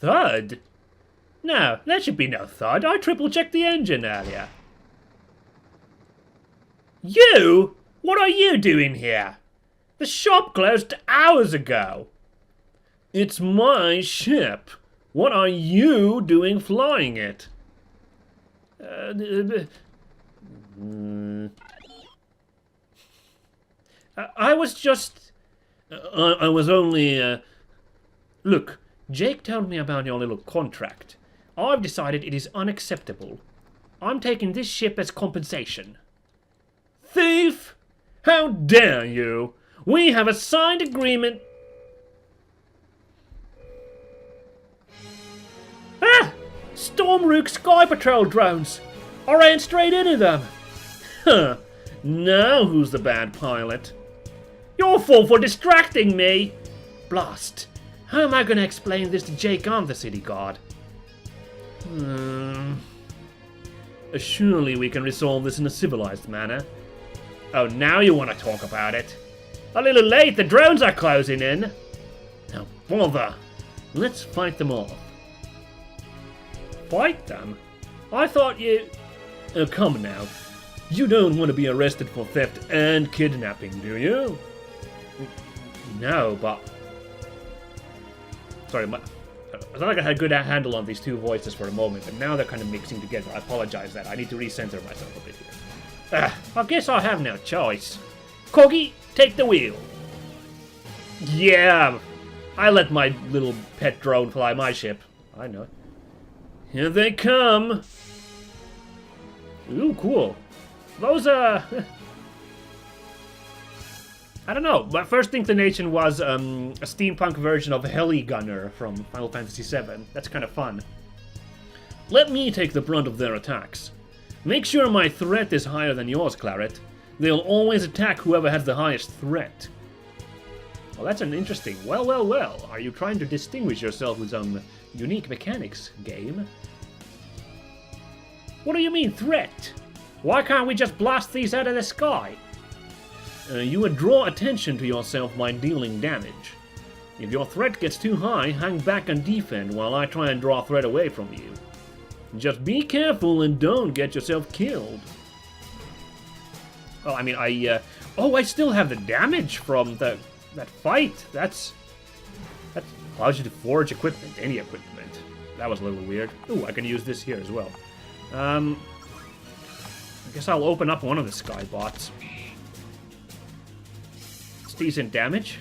Thud? No, there should be no thud. I triple-checked the engine earlier. You? What are you doing here? The shop closed hours ago. It's my ship. What are you doing flying it? I was just... I was only... Look, Jake told me about your little contract. I've decided it is unacceptable. I'm taking this ship as compensation. Thief! How dare you! We have a signed agreement... Ah! Stormrook Sky Patrol drones! I ran straight into them! Huh. Now who's the bad pilot? Your fault for distracting me! Blast. How am I gonna explain this to Jake on the city guard? Surely we can resolve this in a civilized manner. Oh, now you want to talk about it? A little late, the drones are closing in. Now bother. Let's fight them off. Fight them? I thought you... Oh, come now. You don't want to be arrested for theft and kidnapping, do you? No, but... Sorry, I thought like I had a good handle on these two voices for a moment, but now they're kind of mixing together. I apologize that. I need to recenter myself a bit here. I guess I have no choice. Corgi, take the wheel. Yeah, I let my little pet drone fly my ship. I know. Here they come. Ooh, cool. Those, I don't know. My first inclination was a steampunk version of Heli Gunner from Final Fantasy VII. That's kind of fun. Let me take the brunt of their attacks. Make sure my threat is higher than yours, Claret. They'll always attack whoever has the highest threat. Well, that's an interesting... Well. Are you trying to distinguish yourself with some unique mechanics, game? What do you mean, threat? Why can't we just blast these out of the sky? You would draw attention to yourself by dealing damage. If your threat gets too high, hang back and defend while I try and draw threat away from you. Just be careful and don't get yourself killed. Oh, I mean, oh, I still have the damage from that fight. That allows you to forge equipment, any equipment. That was a little weird. Ooh, I can use this here as well. I guess I'll open up one of the Skybots. It's decent damage.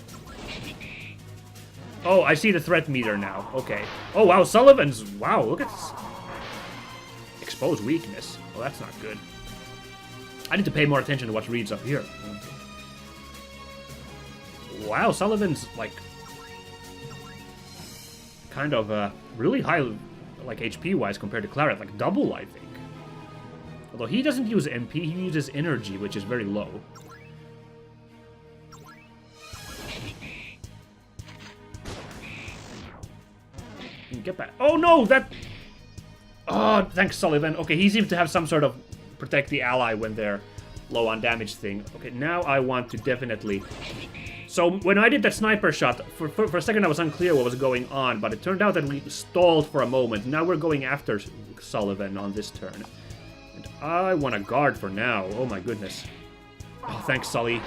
Oh, I see the threat meter now. Okay. Oh, wow, Sullivan's... Wow, look at this. Exposed weakness. Oh, that's not good. I need to pay more attention to what reads up here. Wow, Sullivan's, like... kind of, really high, like, HP-wise compared to Claret. Like, double, I think. Although he doesn't use MP, he uses energy, which is very low. Get back. Oh, no, that... Oh, thanks, Sullivan. Okay, he seems to have some sort of protect the ally when they're low on damage thing. Okay, now I want to definitely... So, when I did that sniper shot, for a second I was unclear what was going on, but it turned out that we stalled for a moment. Now we're going after Sullivan on this turn. And I want a guard for now. Oh my goodness. Oh, thanks, Sully.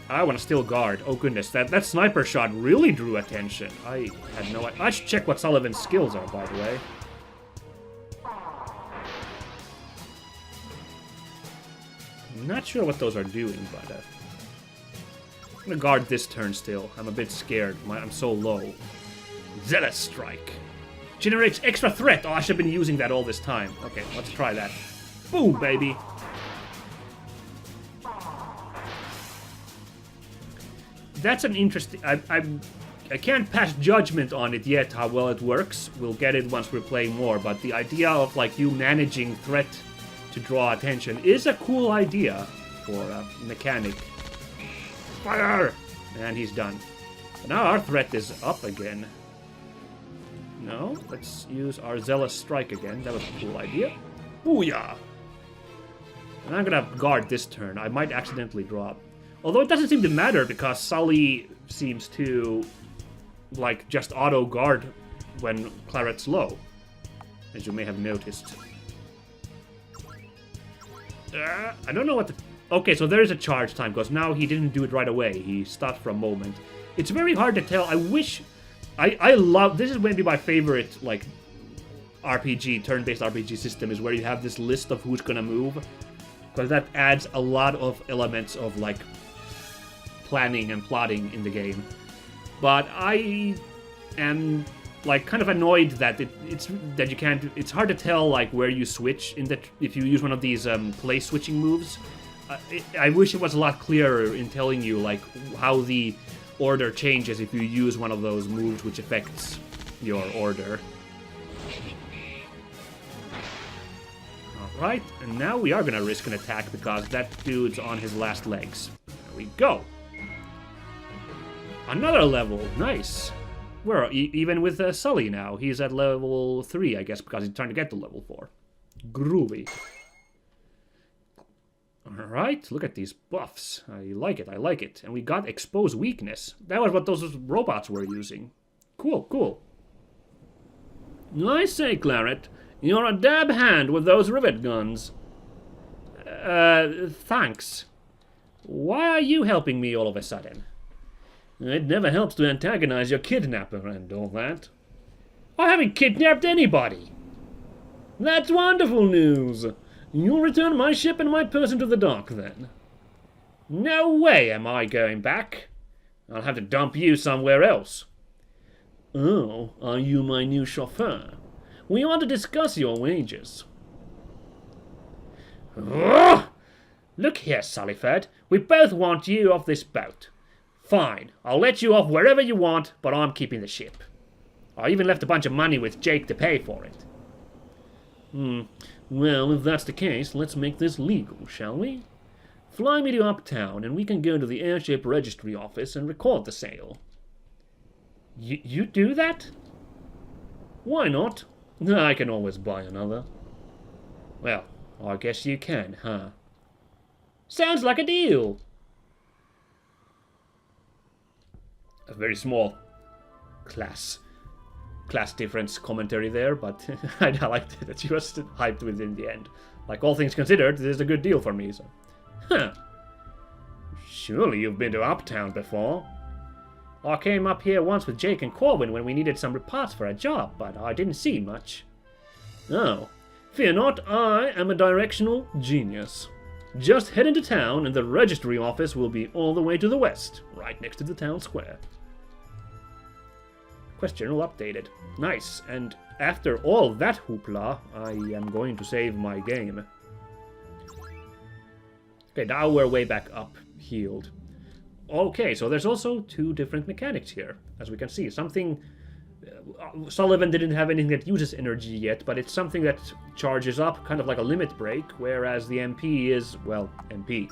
I want to still guard. Oh goodness, that sniper shot really drew attention. I had no idea. I should check what Sullivan's skills are, by the way. I'm not sure what those are doing, but I'm gonna guard this turn still. I'm a bit scared. I'm so low. Zealous Strike. Generates extra threat. Oh, I should have been using that all this time. Okay, let's try that. Boom, baby. That's an interesting... I can't pass judgment on it yet, how well it works. We'll get it once we play more, but the idea of, like, you managing threat to draw attention is a cool idea for a mechanic. Fire! And he's done. But now our threat is up again. No, let's use our Zealous Strike again. That was a cool idea. Booyah! And I'm gonna guard this turn. I might accidentally drop. Although it doesn't seem to matter because Sully seems to like, just auto-guard when Claret's low, as you may have noticed. I don't know what the... Okay, so there is a charge time, because now he didn't do it right away. He stopped for a moment. It's very hard to tell. I wish... I love... This is maybe my favorite, like, RPG, turn-based RPG system, is where you have this list of who's gonna move. Because that adds a lot of elements of, like, planning and plotting in the game. But I am, like, kind of annoyed that you can't... It's hard to tell, like, where you switch in the... If you use one of these place switching moves. I wish it was a lot clearer in telling you, like, how the order changes if you use one of those moves which affects your order. Alright, and now we are gonna risk an attack because that dude's on his last legs. There we go. Another level, nice. We're even with Sully now. He's at level 3, I guess, because he's trying to get to level 4. Groovy. Alright, look at these buffs. I like it, I like it. And we got Expose Weakness. That was what those robots were using. Cool, cool. I say, Claret, you're a dab hand with those rivet guns. Thanks. Why are you helping me all of a sudden? It never helps to antagonize your kidnapper and all that. I haven't kidnapped anybody. That's wonderful news. You'll return my ship and my person to the dock, then. No way am I going back. I'll have to dump you somewhere else. Oh, are you my new chauffeur? We want to discuss your wages. Ugh! Look here, Sullyford. We both want you off this boat. Fine, I'll let you off wherever you want, but I'm keeping the ship. I even left a bunch of money with Jake to pay for it. Well, if that's the case, let's make this legal, shall we? Fly me to Uptown, and we can go to the airship registry office and record the sale. You do that? Why not? I can always buy another. Well, I guess you can, huh? Sounds like a deal! A very small class difference commentary there, but I liked it that she was hyped with it in the end. Like, all things considered, this is a good deal for me, so... Huh. Surely you've been to Uptown before. I came up here once with Jake and Corwin when we needed some parts for a job, but I didn't see much. Oh. Fear not, I am a directional genius. Just head into town and the registry office will be all the way to the west, right next to the town square. Quest journal updated. Nice, and after all that hoopla, I am going to save my game. Okay, now we're way back up, healed. Okay, so there's also 2 different mechanics here, as we can see. Something... Sullivan didn't have anything that uses energy yet, but it's something that charges up, kind of like a limit break, whereas the MP is, well, MP.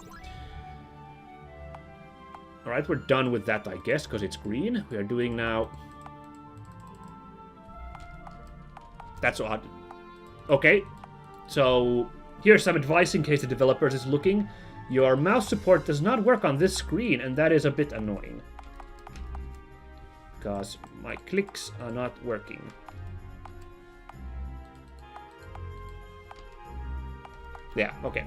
Alright, we're done with that, I guess, because it's green. We are doing now... That's odd. Okay, so here's some advice in case the developers is looking. Your mouse support does not work on this screen, and that is a bit annoying. Because my clicks are not working. Yeah, okay.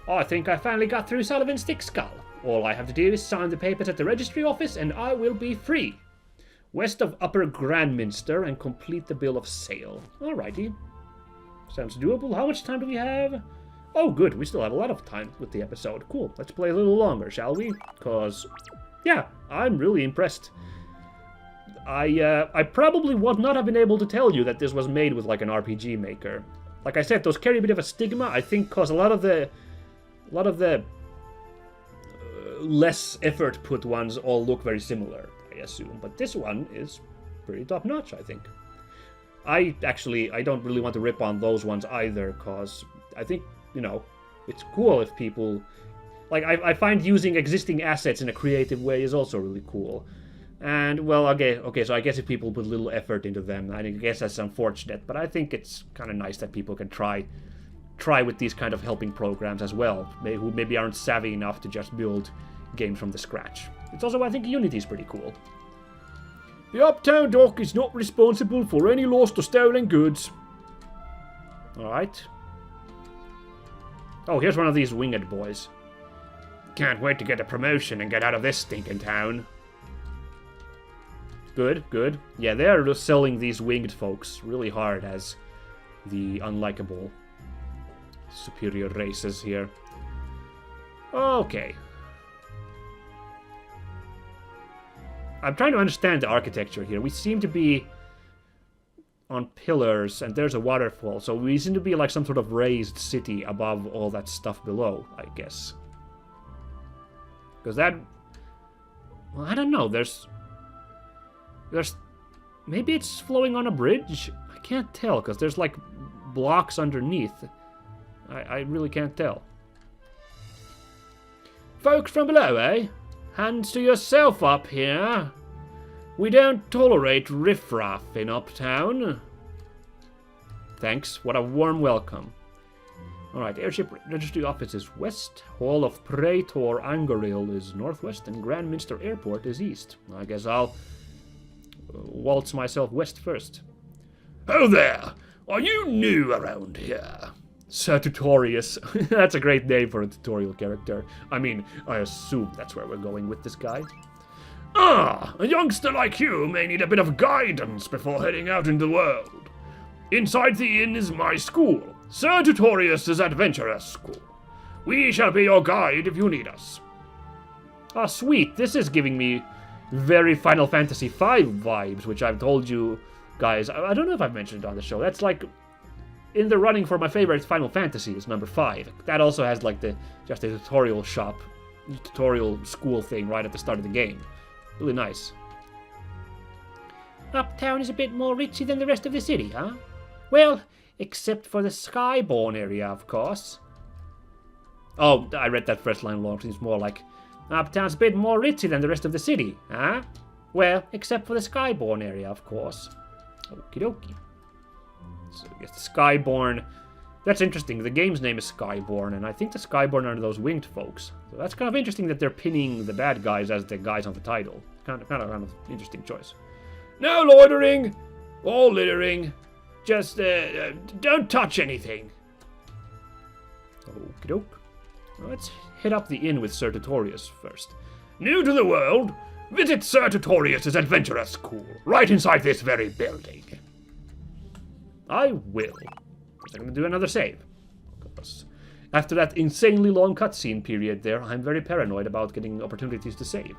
Oh, I think I finally got through Sullivan's thick skull. All I have to do is sign the papers at the registry office, and I will be free. West of Upper Grandminster and complete the bill of sale. Alrighty. Sounds doable. How much time do we have? Oh, good. We still have a lot of time with the episode. Cool. Let's play a little longer, shall we? Because, yeah, I'm really impressed. I probably would not have been able to tell you that this was made with, like, an RPG maker. Like I said, those carry a bit of a stigma, I think, because a lot of the less effort put ones all look very similar. I assume, but this one is pretty top-notch, I think. I don't really want to rip on those ones either, because I think, you know, it's cool if people... Like, I find using existing assets in a creative way is also really cool. And, well, okay, so I guess if people put little effort into them, I guess that's unfortunate, but I think it's kind of nice that people can try with these kind of helping programs as well, who maybe aren't savvy enough to just build games from the scratch. It's also why I think Unity is pretty cool. The Uptown dock is not responsible for any lost or stolen goods. Alright. Oh, here's one of these winged boys. Can't wait to get a promotion and get out of this stinking town. Good, good. Yeah, they're selling these winged folks really hard as the unlikable superior races here. Okay. I'm trying to understand the architecture here. We seem to be on pillars, and there's a waterfall, so we seem to be like some sort of raised city above all that stuff below, I guess. Because that... Well, I don't know, there's... Maybe it's flowing on a bridge? I can't tell, because there's like blocks underneath. I really can't tell. Folks from below, eh? Hands to yourself up here. We don't tolerate riffraff in Uptown. Thanks, what a warm welcome. Alright, airship registry office is west, Hall of Praetor Angoril is northwest, and Grandminster Airport is east. I guess I'll waltz myself west first. Oh there! Are you new around here? Sir Tutorius. That's a great name for a tutorial character. I mean, I assume that's where we're going with this guy. Ah, a youngster like you may need a bit of guidance before heading out into the world. Inside the inn is my school, Sir Tutorius' Adventurers School. We shall be your guide if you need us. Ah, sweet. This is giving me very Final Fantasy V vibes, which I've told you guys. I don't know if I've mentioned it on the show. That's like in the running for my favorite Final Fantasy is number 5. That also has like just a tutorial tutorial school thing right at the start of the game. Really nice. Uptown is a bit more ritzy than the rest of the city, huh? Well, except for the Skyborn area, of course. Oh, I read that first line wrong. It's more like, Uptown's a bit more ritzy than the rest of the city, huh? Well, except for the Skyborn area, of course. Okie dokie. So, yes, Skyborn. That's interesting. The game's name is Skyborn, and I think the Skyborn are those winged folks. So that's kind of interesting that they're pinning the bad guys as the guys on the title. Kind of interesting choice. No loitering or littering. Just don't touch anything. Okie doke. Let's hit up the inn with Sir Tutorius first. New to the world? Visit Sir Tutorius' Adventurers School, right inside this very building. I will. I'm going to do another save. Because after that insanely long cutscene period there, I'm very paranoid about getting opportunities to save.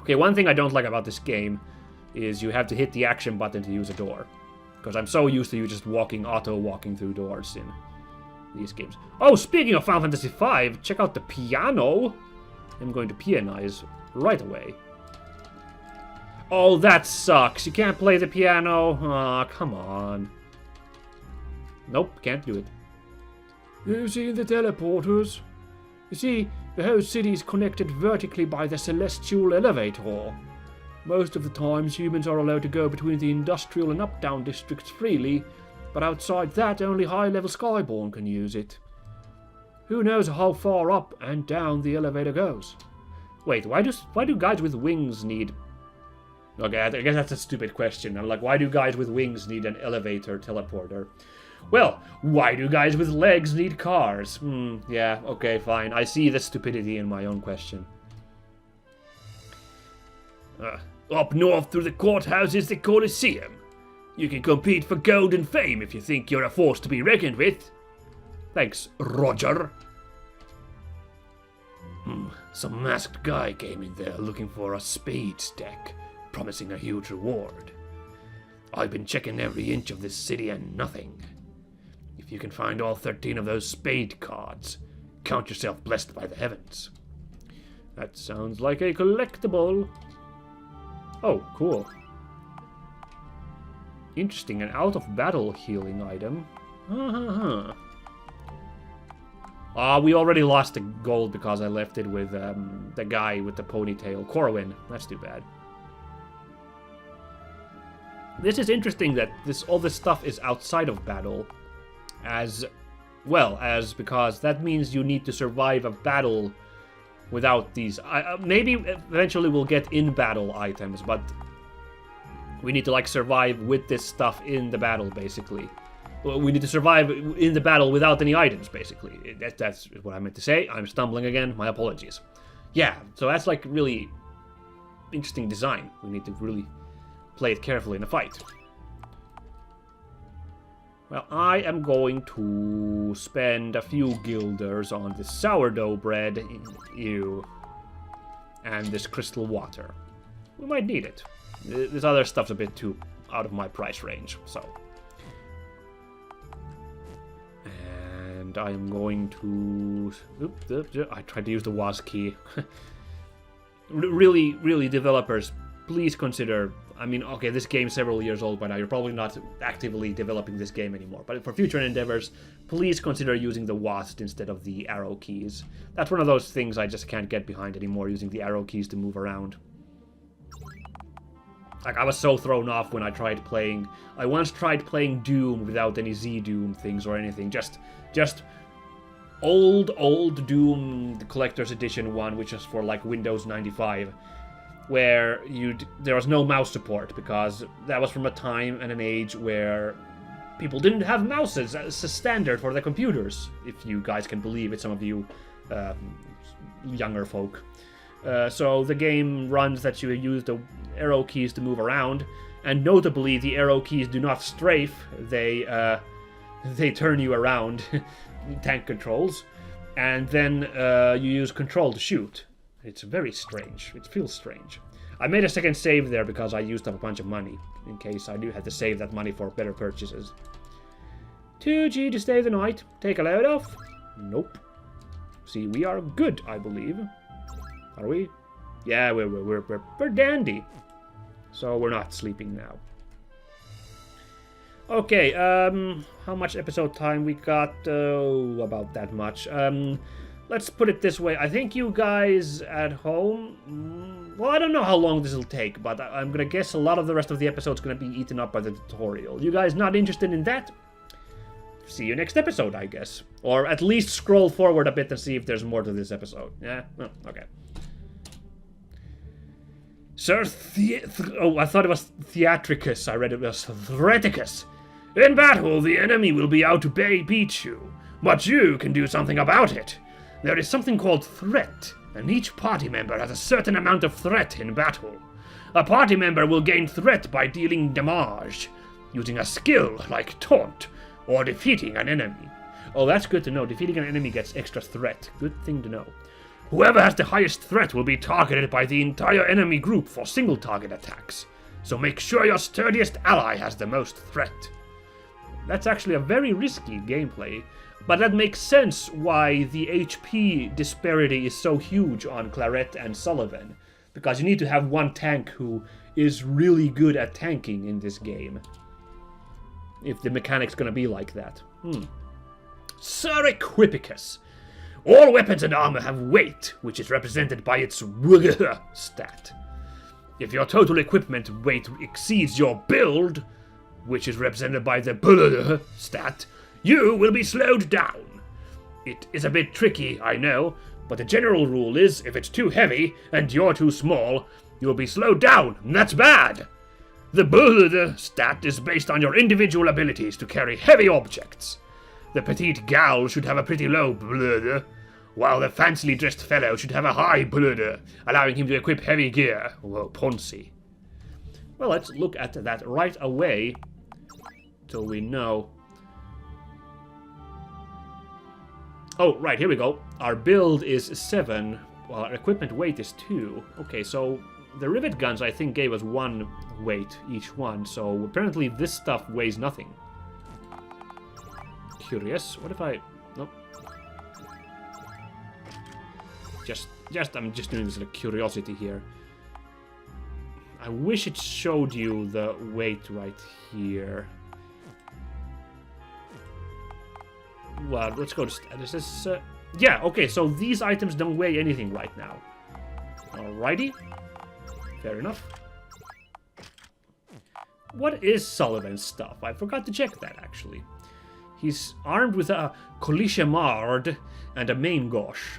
Okay, one thing I don't like about this game is you have to hit the action button to use a door. Because I'm so used to you just auto-walking through doors in these games. Oh, speaking of Final Fantasy V, check out the piano. I'm going to pianize right away. Oh, that sucks. You can't play the piano. Aw, come on. Nope, can't do it. You've seen the teleporters? You see, the whole city is connected vertically by the celestial elevator. Most of the times, humans are allowed to go between the industrial and Uptown districts freely, but outside that, only high-level Skyborn can use it. Who knows how far up and down the elevator goes? Wait, why do guys with wings need... Okay, I guess that's a stupid question. I'm like, why do guys with wings need an elevator teleporter? Well, why do guys with legs need cars? Yeah, okay, fine. I see the stupidity in my own question. Up north through the courthouse is the Coliseum. You can compete for gold and fame if you think you're a force to be reckoned with. Thanks, Roger. Some masked guy came in there looking for a spade stack, promising a huge reward. I've been checking every inch of this city and nothing. If you can find all 13 of those spade cards, count yourself blessed by the heavens. That sounds like a collectible. Oh, cool. Interesting, an out-of-battle healing item. We already lost the gold because I left it with the guy with the ponytail, Corwin. That's too bad. This is interesting that all this stuff is outside of battle, as well as because that means you need to survive a battle without these. Maybe eventually we'll get in-battle items, but we need to like survive with this stuff in the battle, basically. Well, we need to survive in the battle without any items, basically. That's what I meant to say. I'm stumbling again. My apologies. Yeah, so that's like really interesting design. We need to really play it carefully in a fight. Well, I am going to spend a few guilders on this sourdough bread, ew, and this crystal water. We might need it. This other stuff's a bit too out of my price range, so. And I am going to... I tried to use the WAS key. Really, developers, please consider... I mean, okay, this game's several years old by now. You're probably not actively developing this game anymore. But for future endeavors, please consider using the WASD instead of the arrow keys. That's one of those things I just can't get behind anymore, using the arrow keys to move around. Like, I was so thrown off when I tried playing... I once tried playing Doom without any Z-Doom things or anything. Just old Doom, the Collector's Edition one, which is for, like, Windows 95. Where there was no mouse support, because that was from a time and an age where people didn't have mouses as a standard for their computers, if you guys can believe it, some of you younger folk. So the game runs that you use the arrow keys to move around, and notably the arrow keys do not strafe, they turn you around, tank controls, and then you use control to shoot. It's very strange. It feels strange. I made a second save there because I used up a bunch of money, in case I do have to save that money for better purchases. 2G to stay the night. Take a load off? Nope. See, we are good, I believe. Are we? Yeah, we're dandy. So we're not sleeping now. Okay, how much episode time we got? About that much. Let's put it this way. I think you guys at home... Well, I don't know how long this will take, but I'm gonna guess a lot of the rest of the episode's gonna be eaten up by the tutorial. You guys not interested in that? See you next episode, I guess. Or at least scroll forward a bit and see if there's more to this episode. Yeah? Oh, okay. Sir Oh, I thought it was Theatricus. I read it was Thereticus. In battle, the enemy will be out to beat you, but you can do something about it. There is something called threat, and each party member has a certain amount of threat in battle. A party member will gain threat by dealing damage, using a skill like taunt, or defeating an enemy. Oh, that's good to know. Defeating an enemy gets extra threat. Good thing to know. Whoever has the highest threat will be targeted by the entire enemy group for single target attacks. So make sure your sturdiest ally has the most threat. That's actually a very risky gameplay. But that makes sense why the HP disparity is so huge on Claret and Sullivan. Because you need to have one tank who is really good at tanking in this game. If the mechanic's gonna be like that. Sir Equipicus. All weapons and armor have weight, which is represented by its WG stat. If your total equipment weight exceeds your build, which is represented by the BLG stat, you will be slowed down. It is a bit tricky, I know, but the general rule is if it's too heavy and you're too small, you'll be slowed down, and that's bad. The BLG stat is based on your individual abilities to carry heavy objects. The petite gal should have a pretty low BLG, while the fancily dressed fellow should have a high BLG, allowing him to equip heavy gear. Whoa, Ponzi. Well, let's look at that right away, till we know. Oh, right, here we go. Our build is 7, while our equipment weight is 2. Okay, so the rivet guns, I think, gave us 1 weight each one, so apparently this stuff weighs nothing. Curious. What if I... Nope. I'm just doing this out of curiosity here. I wish it showed you the weight right here. Well, let's go to status. Yeah, okay, so these items don't weigh anything right now. Alrighty. Fair enough. What is Sullivan's stuff? I forgot to check that, actually. He's armed with a collichemard and a main gauche.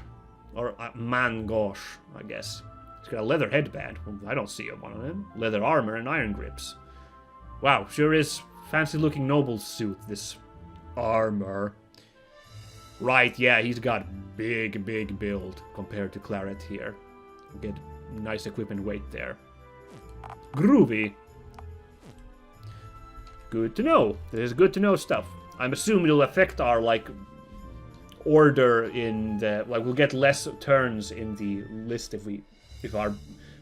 Or man gosh, I guess. He's got a leather headband. Well, I don't see one on him. Leather armor and iron grips. Wow, sure is fancy looking noble suit, this armor. Right, yeah, he's got big build compared to Claret here. Get nice equipment weight there. Groovy. Good to know. This is good to know stuff. I'm assuming it'll affect our, like, order in the... Like, we'll get less turns in the list if our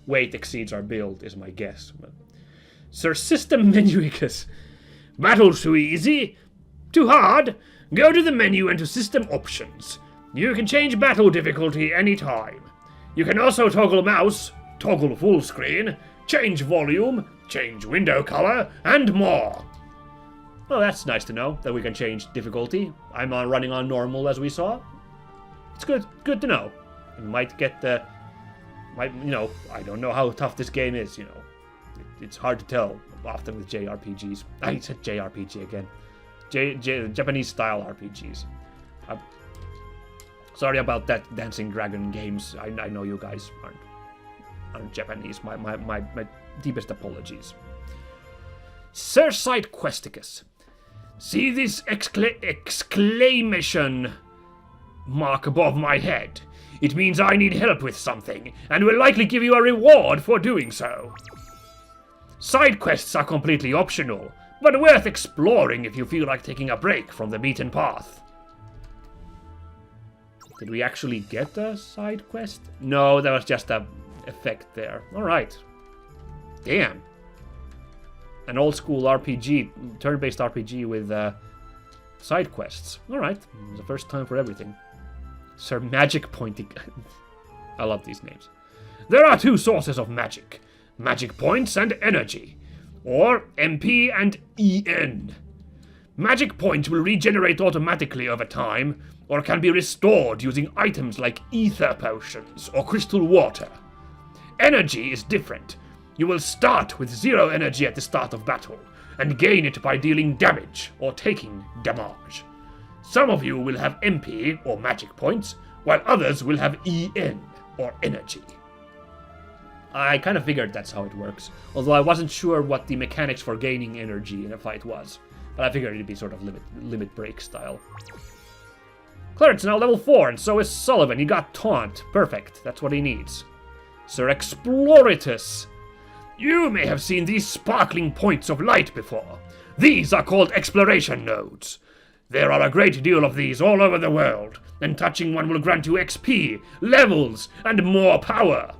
weight exceeds our build, is my guess. But Sir System Menuicus. Battle's too easy? Too hard? Go to the menu and to System Options. You can change battle difficulty anytime. You can also toggle mouse, toggle full screen, change volume, change window color, and more. Well, that's nice to know, that we can change difficulty. I'm running on normal, as we saw. It's good to know. We might get the... I don't know how tough this game is, It's hard to tell, often with JRPGs. I said JRPG again. Japanese-style RPGs. Sorry about that, Dancing Dragon games. I know you guys aren't Japanese. My deepest apologies. Sir Side Questicus. See this exclamation mark above my head? It means I need help with something, and will likely give you a reward for doing so. Side quests are completely optional, but worth exploring if you feel like taking a break from the beaten path. Did we actually get a side quest? No, that was just an effect there. Alright. Damn. An old school RPG, turn-based RPG with side quests. Alright. The first time for everything. Sir Magic Pointy. I love these names. There are two sources of magic. Magic points and energy. Or MP and EN. Magic points will regenerate automatically over time, or can be restored using items like ether potions or crystal water. Energy is different. You will start with 0 energy at the start of battle, and gain it by dealing damage or taking damage. Some of you will have MP or magic points, while others will have EN or energy. I kind of figured that's how it works, although I wasn't sure what the mechanics for gaining energy in a fight was, but I figured it'd be sort of limit break style. Claret's now level 4, and so is Sullivan. He got taunt. Perfect. That's what he needs. Sir Exploritus. You may have seen these sparkling points of light before. These are called exploration nodes. There are a great deal of these all over the world, and touching one will grant you XP, levels, and more power.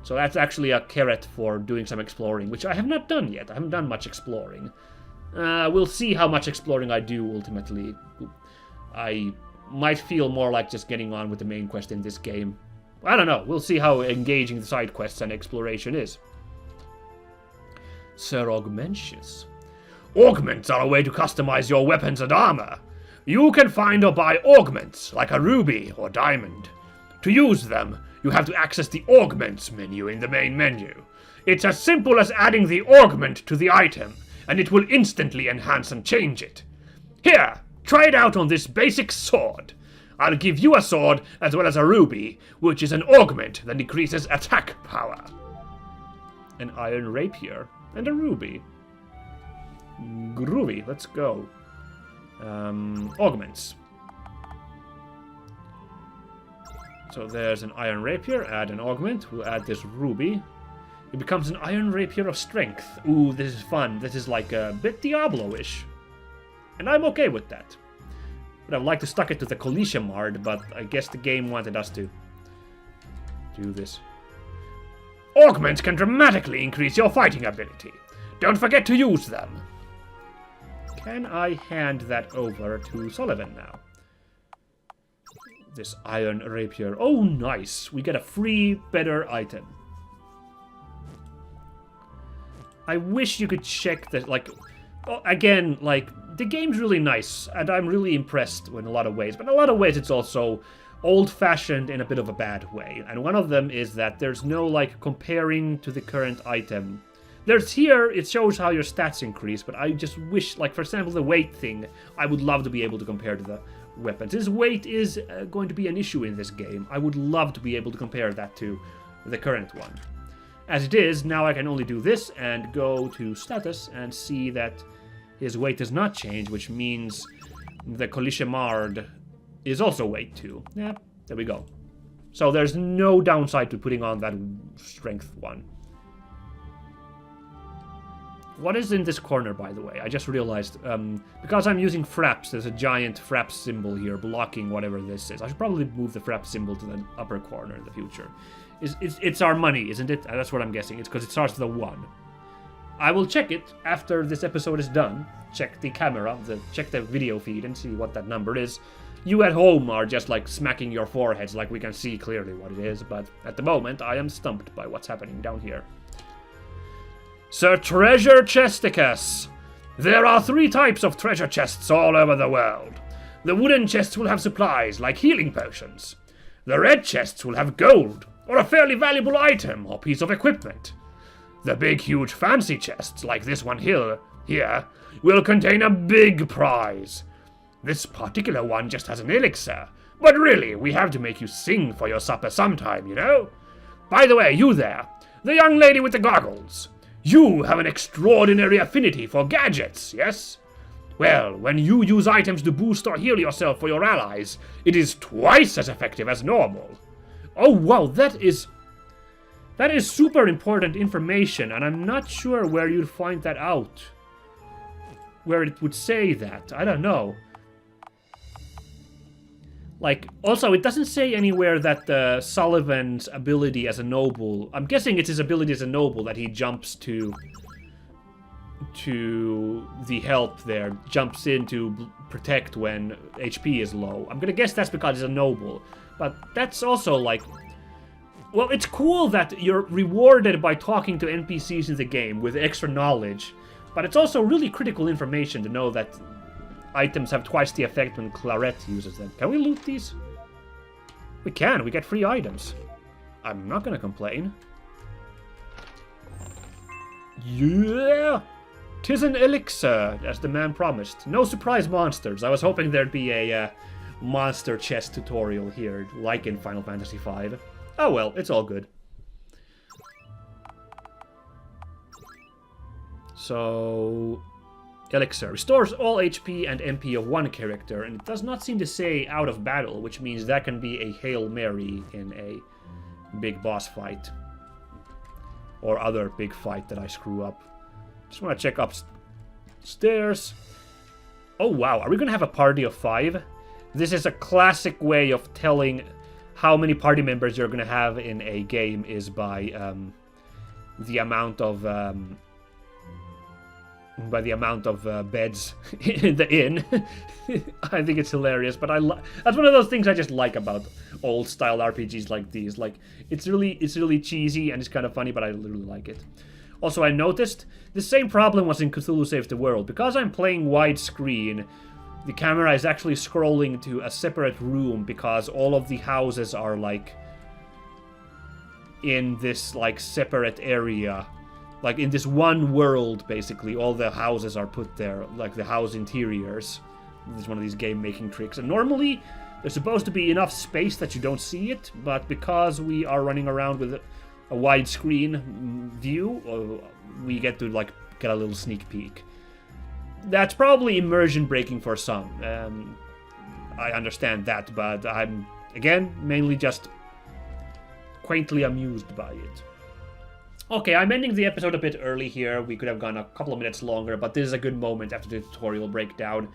So that's actually a carrot for doing some exploring, which I have not done yet. I haven't done much exploring. We'll see how much exploring I do ultimately. I might feel more like just getting on with the main quest in this game. I don't know. We'll see how engaging the side quests and exploration is. Sir Augmentius. Augments are a way to customize your weapons and armor. You can find or buy augments, like a ruby or diamond. To use them, you have to access the Augments menu in the main menu. It's as simple as adding the augment to the item, and it will instantly enhance and change it. Here, try it out on this basic sword. I'll give you a sword as well as a ruby, which is an augment that increases attack power. An iron rapier and a ruby. Groovy, let's go. Augments. So there's an iron rapier, add an augment, we'll add this ruby. It becomes an iron rapier of strength. Ooh, this is fun. This is like a bit Diablo-ish. And I'm okay with that. Would have liked to stuck it to the Collision Mard, but I guess the game wanted us to do this. Augments can dramatically increase your fighting ability. Don't forget to use them. Can I hand that over to Sullivan now? This iron rapier. Oh, nice. We get a free, better item. I wish you could check that, like... Again, like, the game's really nice, and I'm really impressed in a lot of ways. But in a lot of ways, it's also old-fashioned in a bit of a bad way. And one of them is that there's no, like, comparing to the current item. There's here, it shows how your stats increase, but I just wish, like, for example, the weight thing, I would love to be able to compare to the weapons. His weight is going to be an issue in this game. I would love to be able to compare that to the current one. As it is, now I can only do this and go to status and see that his weight does not change, which means the Colishemard is also weight 2. Yeah, there we go. So there's no downside to putting on that strength one. What is in this corner, by the way? I just realized, because I'm using fraps, there's a giant frap symbol here blocking whatever this is. I should probably move the frap symbol to the upper corner in the future. It's our money, isn't it? That's what I'm guessing. It's because it starts with a 1. I will check it after this episode is done. Check the camera, check the video feed and see what that number is. You at home are just like smacking your foreheads like we can see clearly what it is, but at the moment I am stumped by what's happening down here. Sir Treasure Chesticus! There are 3 types of treasure chests all over the world. The wooden chests will have supplies, like healing potions. The red chests will have gold, or a fairly valuable item or piece of equipment. The big, huge, fancy chests, like this one here, will contain a big prize. This particular one just has an elixir, but really, we have to make you sing for your supper sometime, you know? By the way, you there, the young lady with the goggles. You have an extraordinary affinity for gadgets, yes? Well, when you use items to boost or heal yourself for your allies, it is twice as effective as normal. Oh wow, that is super important information, and I'm not sure where you'd find that out. Where it would say that, I don't know. Like, also, it doesn't say anywhere that Sullivan's ability as a noble... I'm guessing it's his ability as a noble that he jumps to the help there. Jumps in to protect when HP is low. I'm gonna guess that's because he's a noble. But that's also, like... Well, it's cool that you're rewarded by talking to NPCs in the game with extra knowledge. But it's also really critical information to know that... items have twice the effect when Claret uses them. Can we loot these? We can. We get free items. I'm not gonna complain. Yeah! 'Tis an elixir, as the man promised. No surprise monsters. I was hoping there'd be a monster chest tutorial here, like in Final Fantasy V. Oh well, it's all good. So... Elixir restores all HP and MP of one character, and it does not seem to say out of battle, which means that can be a Hail Mary in a big boss fight. Or other big fight that I screw up. Just want to check upstairs. Oh wow, are we going to have a party of 5? This is a classic way of telling how many party members you're going to have in a game is by the amount of... by the amount of beds in the inn. I think it's hilarious, but that's one of those things I just like about old style RPGs like these. Like, it's really cheesy and it's kind of funny, but I really like it. Also, I noticed the same problem was in Cthulhu Saves the World. Because I'm playing widescreen, the camera is actually scrolling to a separate room because all of the houses are like in this like separate area. Like, in this one world, basically, all the houses are put there, like the house interiors. This is one of these game-making tricks. And normally, there's supposed to be enough space that you don't see it, but because we are running around with a widescreen view, we get to, like, get a little sneak peek. That's probably immersion-breaking for some. I understand that, but I'm, again, mainly just quaintly amused by it. Okay, I'm ending the episode a bit early here. We could have gone a couple of minutes longer, but this is a good moment after the tutorial breakdown.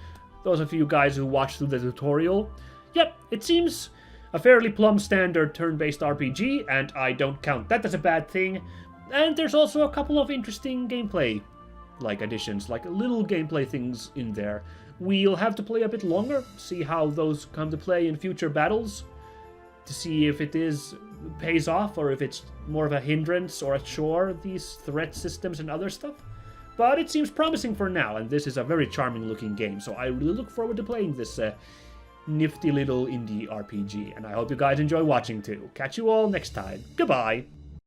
Those of you guys who watched through the tutorial, yep, it seems a fairly plumb standard turn-based RPG, and I don't count that as a bad thing. And there's also a couple of interesting gameplay, like additions, like little gameplay things in there. We'll have to play a bit longer, see how those come to play in future battles, to see if it pays off or if it's more of a hindrance or a chore, these threat systems and other stuff. But it seems promising for now, and this is a very charming looking game, so I really look forward to playing this nifty little indie RPG, and I hope you guys enjoy watching too. Catch you all next time. Goodbye!